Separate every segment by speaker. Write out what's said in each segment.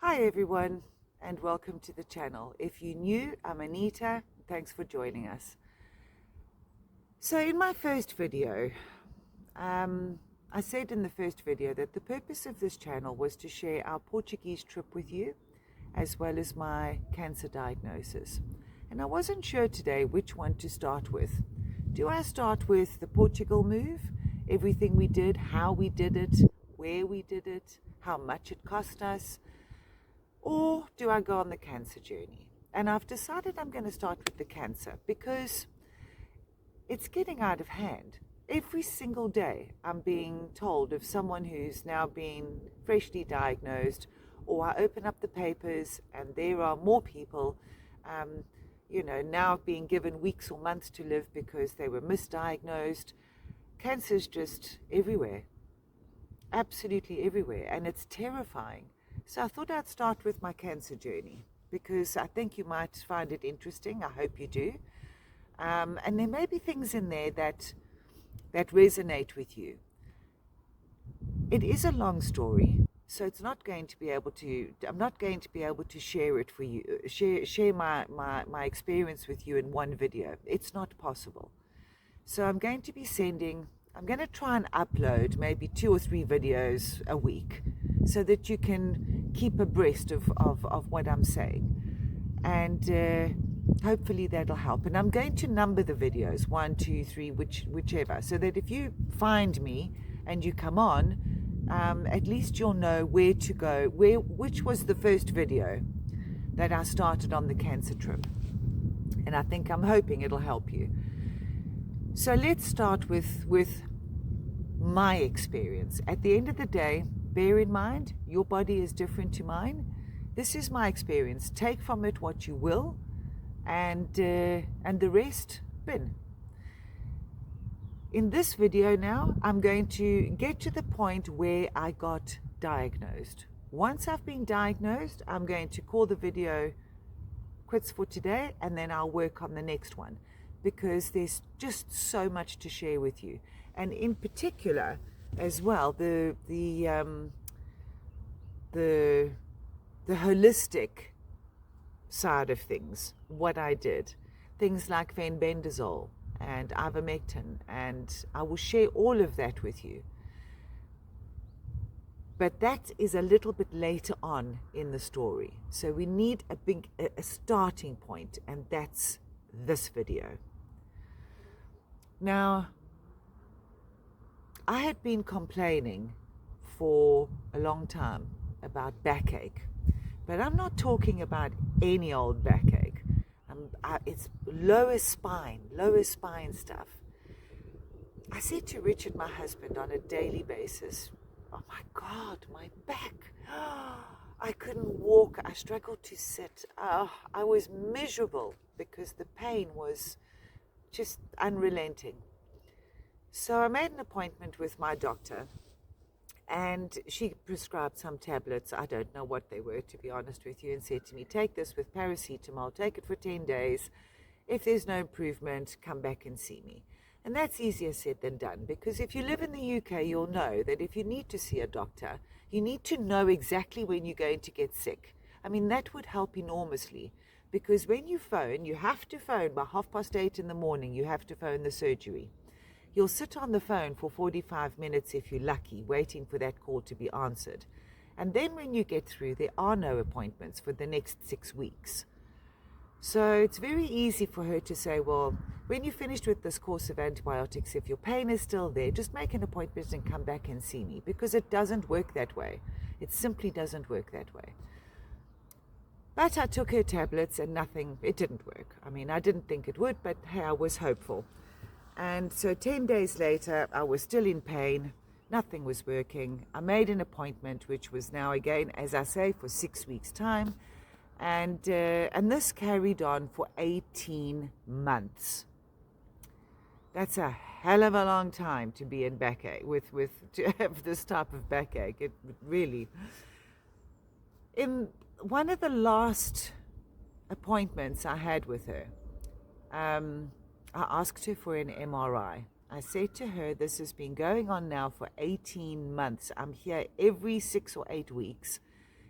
Speaker 1: Hi everyone, and welcome to the channel. If you're new, I'm Anita. Thanks for joining us. So in my first video, I said in the first video that the purpose of this channel was to share our Portuguese trip with you, as well as my cancer diagnosis. And I wasn't sure today which one to start with. Do I start with the Portugal move, everything we did, how we did it, where we did it, how much it cost us? Or do I go on the cancer journey? And I've decided I'm going to start with the cancer because it's getting out of hand. Every single day I'm being told of someone who's now been freshly diagnosed, or I open up the papers and there are more people, now being given weeks or months to live because they were misdiagnosed. Cancer's just everywhere, absolutely everywhere, and it's terrifying. So I thought I'd start with my cancer journey because I think you might find it interesting. I hope you do. And there may be things in there that resonate with you. It is a long story, so it's not going to be able to. I'm not going to be able to share it for you. Share my experience with you in one video. It's not possible. So I'm going to try and upload maybe 2 or 3 videos a week so that you can keep abreast of what I'm saying. And hopefully that'll help. And I'm going to number the videos, 1, 2, 3, whichever, so that if you find me and you come on, at least you'll know where to go, which was the first video that I started on the cancer trip. And I'm hoping it'll help you. So let's start with my experience. At the end of the day, bear in mind, your body is different to mine. This is my experience. Take from it what you will, and the rest, bin. In this video now, I'm going to get to the point where I got diagnosed. Once I've been diagnosed, I'm going to call the video quits for today, and then I'll work on the next one, because there's just so much to share with you. And in particular as well, the holistic side of things, what I did, things like Fenbendazole and ivermectin, and I will share all of that with you. But that is a little bit later on in the story. So we need a starting point, and that's this video. Now, I had been complaining for a long time about backache, but I'm not talking about any old backache. It's lower spine stuff. I said to Richard, my husband, on a daily basis, oh my God, my back. I couldn't walk. I struggled to sit. I was miserable because the pain was just unrelenting. So I made an appointment with my doctor, and she prescribed some tablets. I don't know what they were, to be honest with you, and said to me, take this with paracetamol, take it for 10 days. If there's no improvement, come back and see me. And that's easier said than done, because if you live in the UK, you'll know that if you need to see a doctor, you need to know exactly when you're going to get sick. I mean, that would help enormously, because when you phone, you have to phone by 8:30 in the morning. You have to phone the surgery. You'll sit on the phone for 45 minutes if you're lucky, waiting for that call to be answered. And then when you get through, there are no appointments for the next 6 weeks. So it's very easy for her to say, well, when you're finished with this course of antibiotics, if your pain is still there, just make an appointment and come back and see me, because it doesn't work that way. It simply doesn't work that way. But I took her tablets and it didn't work. I mean, I didn't think it would, but hey, I was hopeful. And so 10 days later, I was still in pain. Nothing was working. I made an appointment, which was now again, as I say, for 6 weeks' time. And this carried on for 18 months. That's a hell of a long time to be in backache, to have this type of backache. It really. In one of the last appointments I had with her, I asked her for an MRI. I said to her, this has been going on now for 18 months. I'm here every 6 or 8 weeks.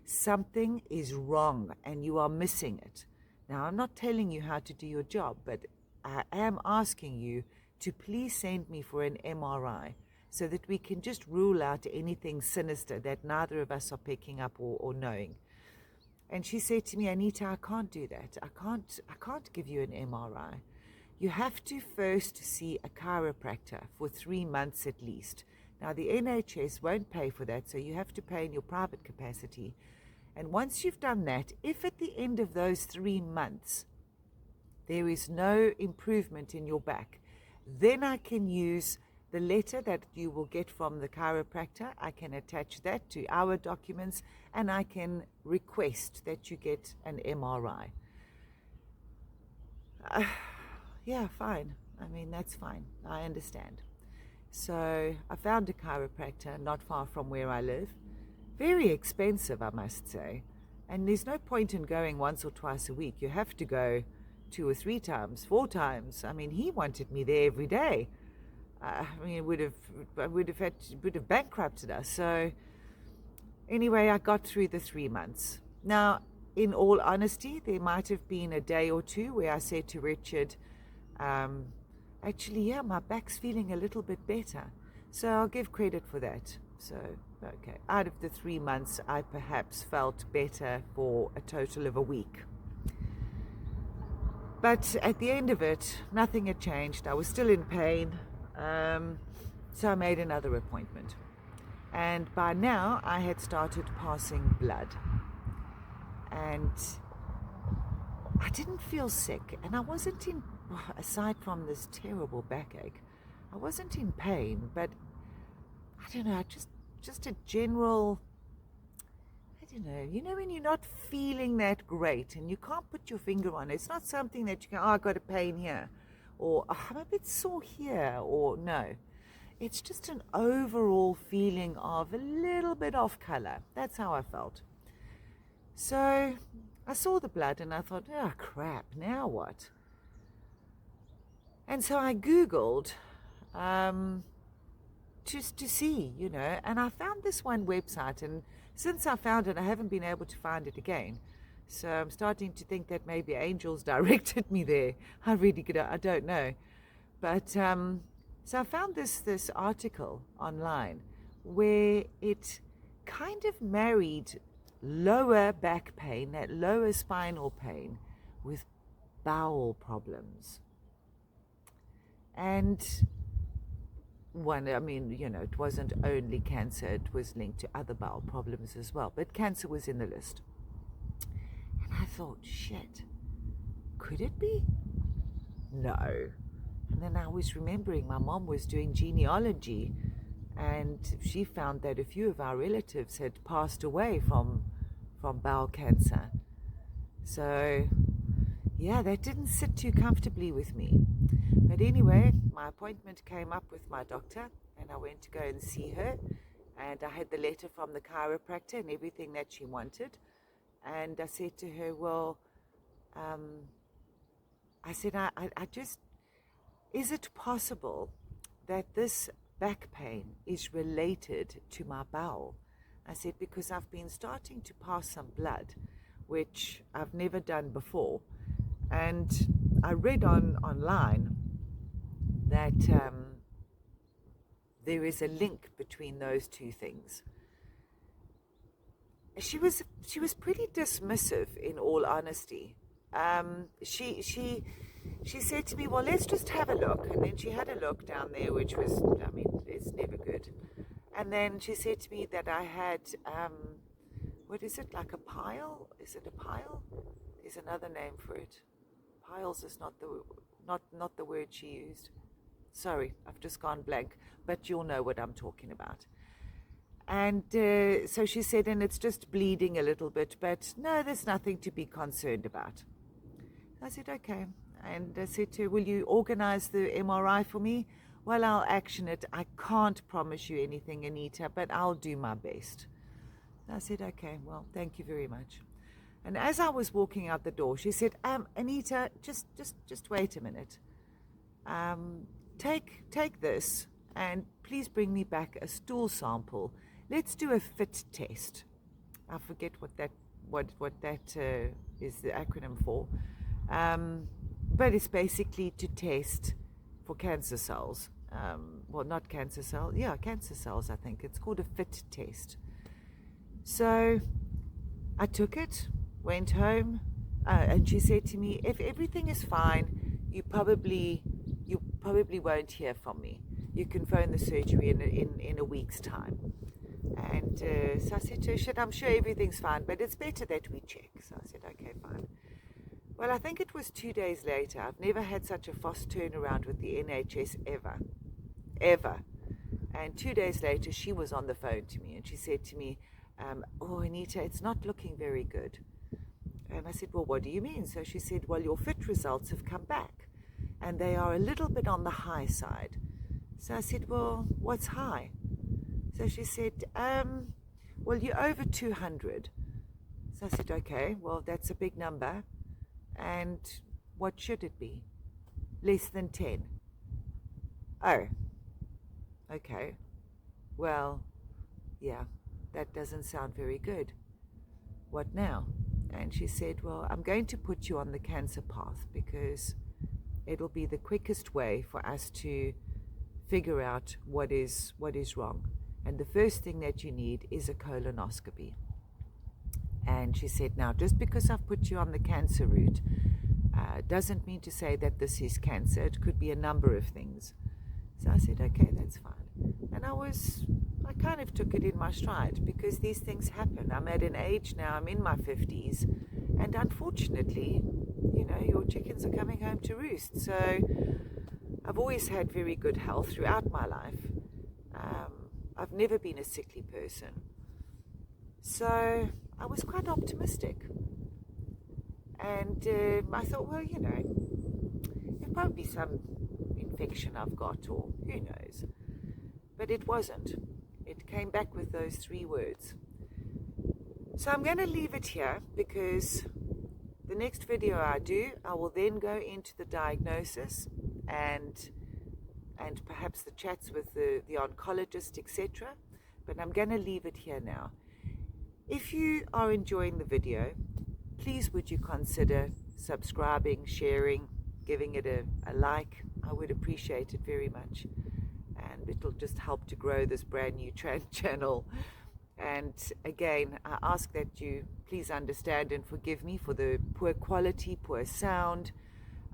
Speaker 1: something is wrong and you are missing it. Now, I'm not telling you how to do your job, but I am asking you to please send me for an MRI so that we can just rule out anything sinister that neither of us are picking up or knowing. And she said to me, Anita, I can't do that. I can't give you an MRI. You have to first see a chiropractor for 3 months at least. Now, the NHS won't pay for that, so you have to pay in your private capacity. And once you've done that, if at the end of those 3 months there is no improvement in your back, then I can use the letter that you will get from the chiropractor. I can attach that to our documents and I can request that you get an MRI. Yeah, fine. I mean, that's fine. I understand. So I found a chiropractor not far from where I live. Very expensive, I must say. And there's no point in going once or twice a week. You have to go 2 or 3 times, 4 times. I mean, he wanted me there every day. I mean, it would have bankrupted us. So anyway, I got through the 3 months. Now, in all honesty, there might have been a day or two where I said to Richard, actually, yeah, my back's feeling a little bit better. So I'll give credit for that. So, okay, out of the 3 months, I perhaps felt better for a total of a week. But at the end of it, nothing had changed. I was still in pain. So I made another appointment. And by now, I had started passing blood. And I didn't feel sick. And I wasn't in, aside from this terrible backache, I wasn't in pain. But I don't know, just a general, I don't know, you know when you're not feeling that great and you can't put your finger on it. It's not something that you can, oh, I got a pain here, or oh, I'm a bit sore here, or no. It's just an overall feeling of a little bit off color. That's how I felt. So I saw the blood and I thought, oh crap, now what? And so I Googled just to see, you know, and I found this one website, and since I found it, I haven't been able to find it again. So I'm starting to think that maybe angels directed me there. I don't know. But so I found this article online where it kind of married lower back pain, that lower spinal pain, with bowel problems. And I mean, you know, it wasn't only cancer, it was linked to other bowel problems as well, but cancer was in the list. And I thought, shit, could it be? No. And then I was remembering my mom was doing genealogy, and she found that a few of our relatives had passed away from bowel cancer. So yeah, that didn't sit too comfortably with me. But anyway, my appointment came up with my doctor, and I went to go and see her, and I had the letter from the chiropractor and everything that she wanted. And I said to her, well, I said, I just, is it possible that this back pain is related to my bowel? I said, because I've been starting to pass some blood, which I've never done before. And I read online that there is a link between those two things. She was pretty dismissive, in all honesty. She said to me, well, let's just have a look. And then she had a look down there, which was, I mean, it's never good. And then she said to me that I had, what is it, like a pile? Is it a pile? There's another name for it. Piles is not the word she used. Sorry, I've just gone blank, but you'll know what I'm talking about. And so she said, and it's just bleeding a little bit, but no, there's nothing to be concerned about. I said, okay. And I said to her, will you organize the MRI for me? Well, I'll action it. I can't promise you anything, Anita, but I'll do my best. I said, okay, well, thank you very much. And as I was walking out the door, she said, Anita, just wait a minute. Take this and please bring me back a stool sample. Let's do a fit test. I forget what that is the acronym for, but it's basically to test for cancer cells. Well, not cancer cells, yeah, cancer cells, I think. It's called a FIT test. So I took it, went home, and she said to me, if everything is fine, you probably won't hear from me. You can phone the surgery in a week's time. And so I said to her, I'm sure everything's fine, but it's better that we check. So I said, okay, fine. Well, I think it was 2 days later. I've never had such a fast turnaround with the NHS ever. And 2 days later, she was on the phone to me, and she said to me, oh, Anita, it's not looking very good. And I said, well, what do you mean? So she said, well, your FIT results have come back, and they are a little bit on the high side. So I said, well, what's high? So she said, well, you're over 200. So I said, okay, well, that's a big number. And what should it be? Less than 10. Oh, okay. Well, yeah, that doesn't sound very good. What now? And she said, well, I'm going to put you on the cancer path because it'll be the quickest way for us to figure out what is wrong. And the first thing that you need is a colonoscopy. And she said, now, just because I've put you on the cancer route, doesn't mean to say that this is cancer. It could be a number of things. So I said, okay, that's fine. And I kind of took it in my stride because these things happen. I'm at an age now, I'm in my 50s, and unfortunately, your chickens are coming home to roost. So I've always had very good health throughout my life. I've never been a sickly person. So I was quite optimistic. And I thought, well, there'll probably be some infection I've got, or who knows. But it wasn't. It came back with those 3 words. So I'm going to leave it here because the next video I do, I will then go into the diagnosis and perhaps the chats with the oncologist, etc. But I'm going to leave it here now. If you are enjoying the video, please would you consider subscribing, sharing, giving it a like. I would appreciate it very much. And it'll just help to grow this brand new channel. And again, I ask that you please understand and forgive me for the poor quality, poor sound,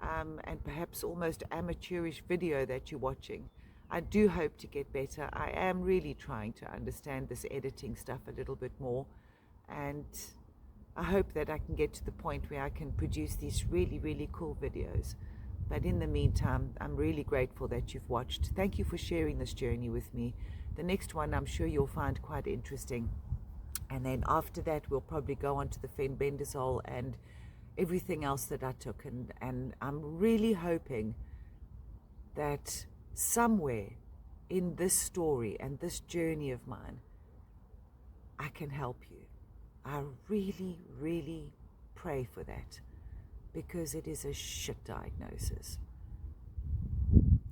Speaker 1: and perhaps almost amateurish video that you're watching. I do hope to get better. I am really trying to understand this editing stuff a little bit more, and I hope that I can get to the point where I can produce these really, really cool videos. But in the meantime, I'm really grateful that you've watched. Thank you for sharing this journey with me. The next one I'm sure you'll find quite interesting. And then after that, we'll probably go on to the Fenbendazole and everything else that I took. And I'm really hoping that somewhere in this story and this journey of mine, I can help you. I really, really pray for that, because it is a shit diagnosis.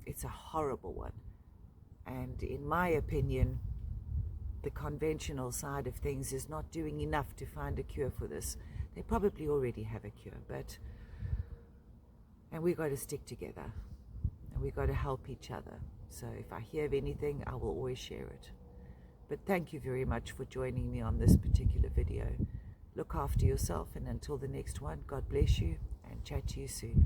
Speaker 1: It's a horrible one. And in my opinion, the conventional side of things is not doing enough to find a cure for this. They probably already have a cure, and we've got to stick together, and we've got to help each other. So if I hear of anything, I will always share it. But thank you very much for joining me on this particular video. Look after yourself, and until the next one, God bless you, and chat to you soon.